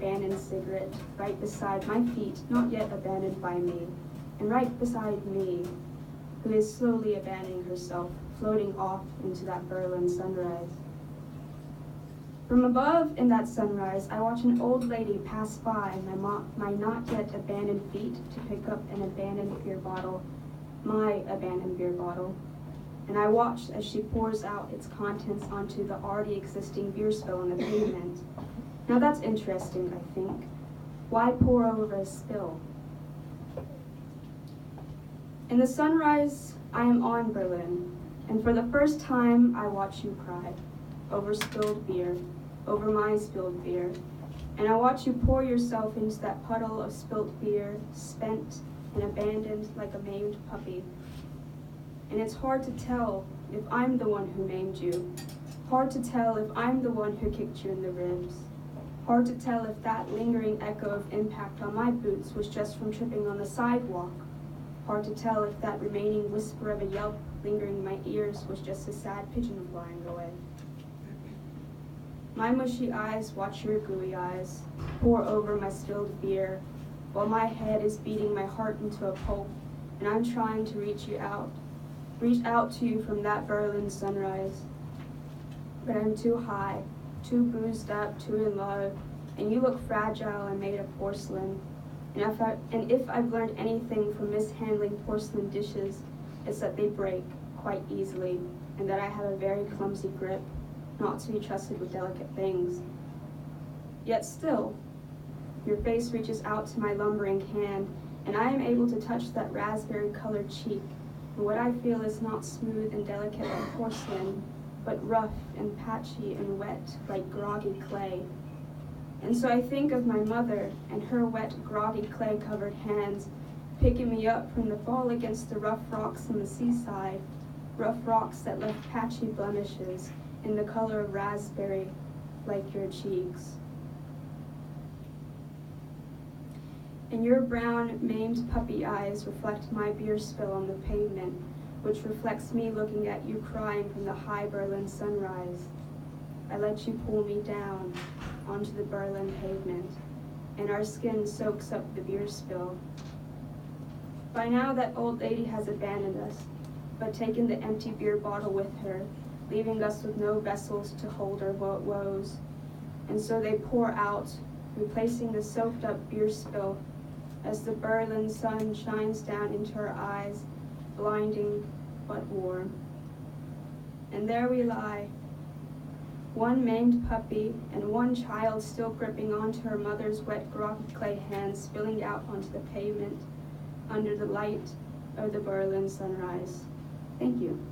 abandoned cigarette right beside my feet, not yet abandoned by me, and right beside me, who is slowly abandoning herself, floating off into that Berlin sunrise. From above in that sunrise, I watch an old lady pass by my not yet abandoned feet to pick up an abandoned beer bottle, my abandoned beer bottle, and I watch as she pours out its contents onto the already existing beer spill on the pavement. Now that's interesting, I think. Why pour over a spill? In the sunrise, I am on Berlin, and for the first time, I watch you cry over spilled beer, over my spilled beer, and I watch you pour yourself into that puddle of spilt beer, spent and abandoned like a maimed puppy. And it's hard to tell if I'm the one who maimed you, hard to tell if I'm the one who kicked you in the ribs, hard to tell if that lingering echo of impact on my boots was just from tripping on the sidewalk, hard to tell if that remaining whisper of a yelp lingering in my ears was just a sad pigeon flying away. My mushy eyes watch your gooey eyes pour over my spilled beer, while my head is beating my heart into a pulp, and I'm trying to reach out to you from that Berlin sunrise. But I'm too high, too boozed up, too in love, and you look fragile and made of porcelain. And if I've learned anything from mishandling porcelain dishes, it's that they break quite easily, and that I have a very clumsy grip, not to be trusted with delicate things. Yet still, your face reaches out to my lumbering hand, and I am able to touch that raspberry-colored cheek, and what I feel is not smooth and delicate like porcelain, but rough and patchy and wet like groggy clay. And so I think of my mother and her wet, groggy, clay-covered hands picking me up from the fall against the rough rocks on the seaside, rough rocks that left patchy blemishes in the color of raspberry like your cheeks. And your brown, maimed puppy eyes reflect my beer spill on the pavement, which reflects me looking at you crying from the high Berlin sunrise. I let you pull me down onto the Berlin pavement, and our skin soaks up the beer spill. By now that old lady has abandoned us, but taken the empty beer bottle with her, leaving us with no vessels to hold our woes. And so they pour out, replacing the soaked up beer spill as the Berlin sun shines down into her eyes, blinding but warm. And there we lie, one maimed puppy and one child still gripping onto her mother's wet, groggy clay hands, spilling out onto the pavement under the light of the Berlin sunrise. Thank you.